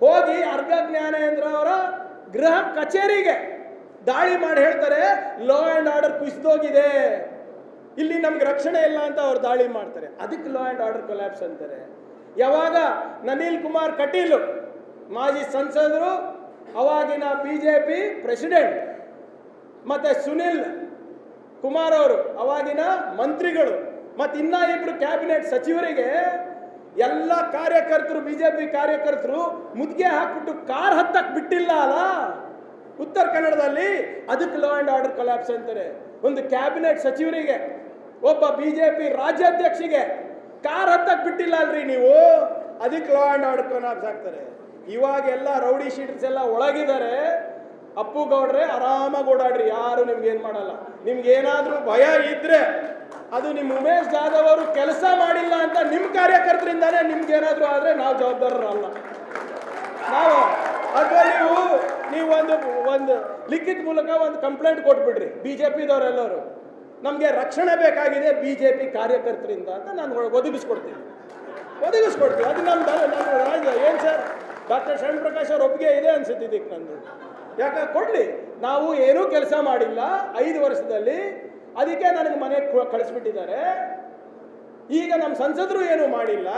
ಹೋಗಿ ಅರ್ಗ ಜ್ಞಾನೇಂದ್ರ ಅವರ ಗೃಹ ಕಚೇರಿಗೆ ದಾಳಿ ಮಾಡಿ ಹೇಳ್ತಾರೆ ಲಾ ಆ್ಯಂಡ್ ಆರ್ಡರ್ ಕುಸಿದೋಗಿದೆ, ಇಲ್ಲಿ ನಮ್ಗೆ ರಕ್ಷಣೆ ಇಲ್ಲ ಅಂತ ಅವ್ರು ದಾಳಿ ಮಾಡ್ತಾರೆ. ಅದಕ್ಕೆ ಲಾ ಆ್ಯಂಡ್ ಆರ್ಡರ್ ಕೊಲ್ಯಾಪ್ಸ್ ಅಂತಾರೆ. ಯಾವಾಗ ನನಿಲ್ ಕುಮಾರ್ ಕಟೀಲ್ ಮಾಜಿ ಸಂಸದರು, ಅವಾಗಿನ BJP ಪ್ರೆಸಿಡೆಂಟ್, ಮತ್ತೆ ಸುನಿಲ್ ಕುಮಾರ್ ಅವರು ಅವಾಗಿನ ಮಂತ್ರಿಗಳು, ಮತ್ತು ಇನ್ನ ಇಬ್ರು ಕ್ಯಾಬಿನೆಟ್ ಸಚಿವರಿಗೆ ಎಲ್ಲ ಕಾರ್ಯಕರ್ತರು, BJP ಕಾರ್ಯಕರ್ತರು ಮುದ್ಗೆ ಹಾಕ್ಬಿಟ್ಟು ಕಾರ್ ಹತ್ತಕ್ಕೆ ಬಿಟ್ಟಿಲ್ಲ ಅಲ್ಲ ಉತ್ತರ ಕನ್ನಡದಲ್ಲಿ, ಅದಕ್ಕೆ ಲಾ ಆ್ಯಂಡ್ ಆರ್ಡರ್ ಕೊಲ್ಯಾಪ್ಸ್ ಅಂತಾರೆ. ಒಂದು ಕ್ಯಾಬಿನೆಟ್ ಸಚಿವರಿಗೆ, ಒಬ್ಬ BJP ರಾಜ್ಯಾಧ್ಯಕ್ಷಿಗೆ ಕಾರ್ ಹತ್ತಕ್ಕೆ ಬಿಟ್ಟಿಲ್ಲ ಅಲ್ರಿ ನೀವು, ಅದಕ್ಕೆ ಲಾ ಆ್ಯಂಡ್ ಆರ್ಡರ್ ಕೊಲ್ಯಾಪ್ಸ್ ಆಗ್ತಾರೆ. ಇವಾಗ ಎಲ್ಲ ರೌಡಿ ಶೀಟರ್ಸ್ ಎಲ್ಲ ಒಳಗಿದ್ದಾರೆ. ಅಪ್ಪು ಗೌಡ್ರೆ ಆರಾಮಾಗಿ ಓಡಾಡ್ರಿ, ಯಾರು ನಿಮ್ಗೆ ಏನು ಮಾಡಲ್ಲ. ನಿಮ್ಗೆ ಏನಾದರೂ ಭಯ ಇದ್ರೆ ಅದು ನಿಮ್ಮ ಉಮೇಶ್ ಜಾಧವ್ ಅವರು ಕೆಲಸ ಮಾಡಿಲ್ಲ ಅಂತ ನಿಮ್ಮ ಕಾರ್ಯಕರ್ತರಿಂದಾನೇ ನಿಮ್ಗೆ ಏನಾದರೂ ಆದರೆ ನಾವು ಜವಾಬ್ದಾರರಲ್ಲ. ನಾವು ಅಥವಾ ನೀವು ಒಂದು ಲಿಖಿತ ಮೂಲಕ ಒಂದು ಕಂಪ್ಲೇಂಟ್ ಕೊಟ್ಬಿಡ್ರಿ BJPದವರೆಲ್ಲರೂ, ನಮಗೆ ರಕ್ಷಣೆ ಬೇಕಾಗಿದೆ BJP ಕಾರ್ಯಕರ್ತರಿಂದ ಅಂತ ನಾನು ಒದಗಿಸ್ಕೊಡ್ತೀನಿ. ಅದು ನಮ್ಮ ಏನು ಸರ್, ಡಾಕ್ಟರ್ ಶರಣ್ ಪ್ರಕಾಶ್ ಅವ್ರ ಒಪ್ಪಿಗೆ ಇದೆ ಅನ್ಸುತ್ತೆ ಇದಕ್ಕೆ ನಂದು. ಯಾಕೆ ಕೊಡಲಿ, ನಾವು ಏನೂ ಕೆಲಸ ಮಾಡಿಲ್ಲ 5 ವರ್ಷದಲ್ಲಿ, ಅದಕ್ಕೆ ನನಗೆ ಮನೆಗೆ ಕಳಿಸ್ಬಿಟ್ಟಿದ್ದಾರೆ. ಈಗ ನಮ್ಮ ಸಂಸದರು ಏನೂ ಮಾಡಿಲ್ಲ,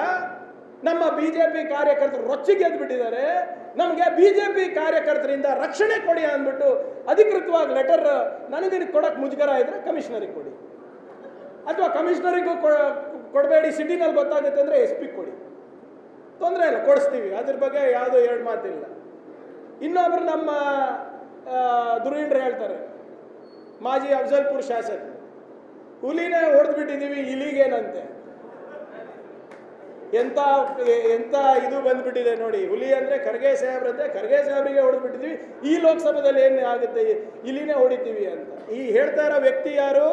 ನಮ್ಮ BJP ಕಾರ್ಯಕರ್ತರು ರೊಚ್ಚಿಗೆ ಎದ್ಬಿಟ್ಟಿದ್ದಾರೆ. ನಮಗೆ BJP ಕಾರ್ಯಕರ್ತರಿಂದ ರಕ್ಷಣೆ ಕೊಡಿ ಅಂದ್ಬಿಟ್ಟು ಅಧಿಕೃತವಾಗಿ ಲೆಟರ್ ನನಗೆ ಕೊಡಕ್ಕೆ ಮುಜುಗರ ಇದ್ರೆ ಕಮಿಷನರಿಗೆ ಕೊಡಿ, ಅಥವಾ ಕಮಿಷನರಿಗೂ ಕೊಡಬೇಡಿ, ಸಿಟಿನಲ್ಲಿ ಗೊತ್ತಾಗುತ್ತೆ ಅಂದರೆ SP ಕೊಡಿ, ತೊಂದರೆ ಇಲ್ಲ, ಕೊಡಿಸ್ತೀವಿ. ಅದ್ರ ಬಗ್ಗೆ ಯಾವುದೋ 2 ಮಾತಿಲ್ಲ. ಇನ್ನೊಬ್ರು ನಮ್ಮ ದುರೀಂದ್ರ ಹೇಳ್ತಾರೆ, ಮಾಜಿ ಅಫಜಲ್ಪುರ್ ಶಾಸಕ, ಹುಲಿನೇ ಹೊಡೆದ್ಬಿಟ್ಟಿದ್ದೀವಿ ಇಲಿಗೇನಂತೆ. ಎಂತ ಇದು ಬಂದ್ಬಿಟ್ಟಿದೆ ನೋಡಿ. ಹುಲಿ ಅಂದರೆ ಖರ್ಗೆ ಸಾಹೇಬ್ರಂತೆ, ಖರ್ಗೆ ಸಾಹೇಬ್ರಿಗೆ ಹೊಡೆದ್ಬಿಟ್ಟಿದ್ದೀವಿ, ಈ ಲೋಕಸಭೆಯಲ್ಲಿ ಏನು ಆಗುತ್ತೆ, ಇಲಿನೇ ಹೊಡಿತೀವಿ ಅಂತ. ಈ ಹೇಳ್ತಾ ಇರೋ ವ್ಯಕ್ತಿ ಯಾರು?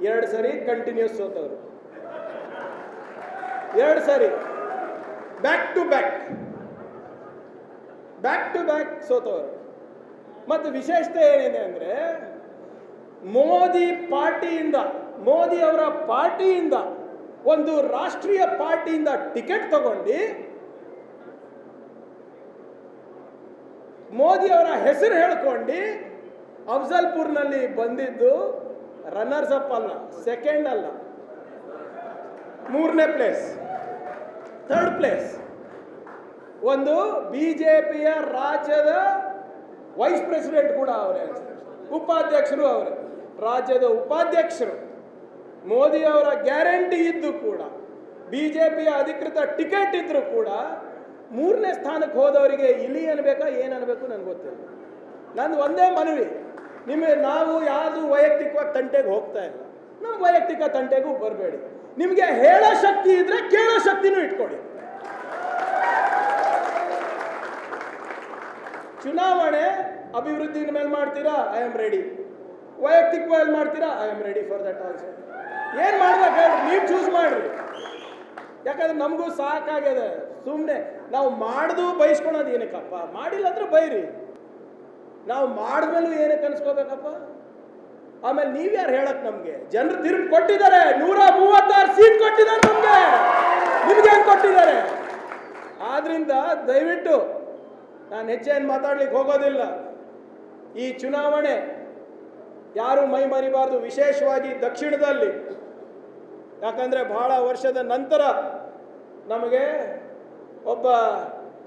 2 ಸರಿ ಕಂಟಿನ್ಯೂಸ್ ಸೋತವರು, 2 ಸರಿ ಬ್ಯಾಕ್ ಟು ಬ್ಯಾಕ್ ಸೋತವರು. ಮತ್ತು ವಿಶೇಷತೆ ಏನಿದೆ ಅಂದರೆ, ಮೋದಿ ಅವರ ಪಾರ್ಟಿಯಿಂದ, ಒಂದು ರಾಷ್ಟ್ರೀಯ ಪಾರ್ಟಿಯಿಂದ ಟಿಕೆಟ್ ತಗೊಂಡು ಮೋದಿ ಅವರ ಹೆಸರು ಹೇಳ್ಕೊಂಡು ಅಫಜಲ್ಪುರ್ನಲ್ಲಿ ಬಂದಿದ್ದು ರನ್ನರ್ಸ್ ಅಪ್ ಅಲ್ಲ, ಸೆಕೆಂಡ್ ಅಲ್ಲ, 3ನೇ ಪ್ಲೇಸ್, 3rd ಪ್ಲೇಸ್. ಒಂದು BJPಯ ರಾಜ್ಯದ ವೈಸ್ ಪ್ರೆಸಿಡೆಂಟ್ ಕೂಡ ಅವರೇ, ಉಪಾಧ್ಯಕ್ಷರು ಅವರೇ, ರಾಜ್ಯದ ಉಪಾಧ್ಯಕ್ಷರು. ಮೋದಿ ಅವರ ಗ್ಯಾರಂಟಿ ಇದ್ದು ಕೂಡ, BJPಯ ಅಧಿಕೃತ ಟಿಕೆಟ್ ಇದ್ದರೂ ಕೂಡ 3ನೇ ಸ್ಥಾನಕ್ಕೆ ಹೋದವರಿಗೆ ಇಲಿ ಅನ್ಬೇಕಾ ಏನು ಅನ್ಬೇಕು ನನಗೆ ಗೊತ್ತಿಲ್ಲ. ನಂದು ಒಂದೇ ಮನವಿ, ನಾವು ಯಾವುದು ವೈಯಕ್ತಿಕವಾಗಿ ತಂಟೆಗೆ ಹೋಗ್ತಾ ಇಲ್ಲ, ನಮ್ಮ ವೈಯಕ್ತಿಕ ತಂಟೆಗೂ ಬರಬೇಡಿ. ನಿಮಗೆ ಹೇಳೋ ಶಕ್ತಿ ಇದ್ರೆ ಕೇಳೋ ಶಕ್ತಿನೂ ಇಟ್ಕೊಳ್ಳಿ. ಚುನಾವಣೆ ಅಭಿವೃದ್ಧಿ ಮೇಲೆ ಮಾಡ್ತೀರಾ, ಐ ಆಮ್ ರೆಡಿ. ವೈಯಕ್ತಿಕವಾಗಿ ಮಾಡ್ತೀರಾ, I am ready for that also. ಏನು ಮಾಡ್ಬೇಕು ಹೇಳಿ, ನೀವು ಚೂಸ್ ಮಾಡ್ರಿ. ಯಾಕಂದ್ರೆ ನಮಗೂ ಸಾಕಾಗಿದೆ ಸುಮ್ಮನೆ ನಾವು ಮಾಡ್ದು ಬಯಸ್ಕೊಳೋದು ಏನಕ್ಕಪ್ಪ, ಮಾಡಿಲ್ಲ ಅಂದ್ರೆ ಬೈರಿ. ನಾವು ಮಾಡಿದ್ಮೇಲೂ ಏನಕ್ಕೆ ಅನ್ಸ್ಕೋಬೇಕಪ್ಪ. ಆಮೇಲೆ ನೀವ್ಯಾರು ಹೇಳಕ್, ನಮಗೆ ಜನರು ತೀರ್ಪು ಕೊಟ್ಟಿದ್ದಾರೆ, 136 ಸೀಟ್ ಕೊಟ್ಟಿದ್ದಾರೆ ನಮಗೆ, ನಿಮ್ಗೇನು ಕೊಟ್ಟಿದ್ದಾರೆ. ಆದ್ರಿಂದ ದಯವಿಟ್ಟು ನಾನು ಹೆಚ್ಚೇನು ಮಾತಾಡ್ಲಿಕ್ಕೆ ಹೋಗೋದಿಲ್ಲ. ಈ ಚುನಾವಣೆ ಯಾರು ಮೈ ಮರಿಬಾರ್ದು, ವಿಶೇಷವಾಗಿ ದಕ್ಷಿಣದಲ್ಲಿ. ಯಾಕಂದರೆ ಬಹಳ ವರ್ಷದ ನಂತರ ನಮಗೆ ಒಬ್ಬ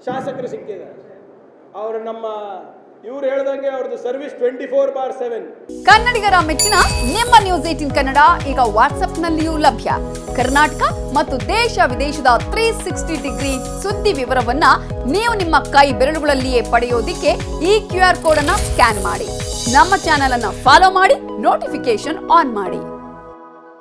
ಶಾಸಕರು ಸಿಕ್ಕಿದ್ದಾರೆ. ಅವರು ಇವ್ರು ಹೇಳ್ದಂಗೆ ಅವ್ರದ್ದು ಸರ್ವಿಸ್ 24/7. ಕನ್ನಡಿಗರ ಮೆಚ್ಚಿನ ನಿಮ್ಮ ನ್ಯೂಸ್ 18 ಕನ್ನಡ ಈಗ ವಾಟ್ಸ್ಆಪ್ನಲ್ಲಿಯೂ ಲಭ್ಯ. ಕರ್ನಾಟಕ ಮತ್ತು ದೇಶ ವಿದೇಶದ 360 ಡಿಗ್ರಿ ಸುದ್ದಿ ವಿವರವನ್ನ ನೀವು ನಿಮ್ಮ ಕೈ ಬೆರಳುಗಳಲ್ಲಿಯೇ ಪಡೆಯೋದಿಕ್ಕೆ ಈ QR ಕೋಡ್ ಅನ್ನ ಸ್ಕ್ಯಾನ್ ಮಾಡಿ. ನಮ್ಮ ಚಾನೆಲ್ ಅನ್ನ ಫಾಲೋ ಮಾಡಿ, ನೋಟಿಫಿಕೇಶನ್ ಆನ್ ಮಾಡಿ.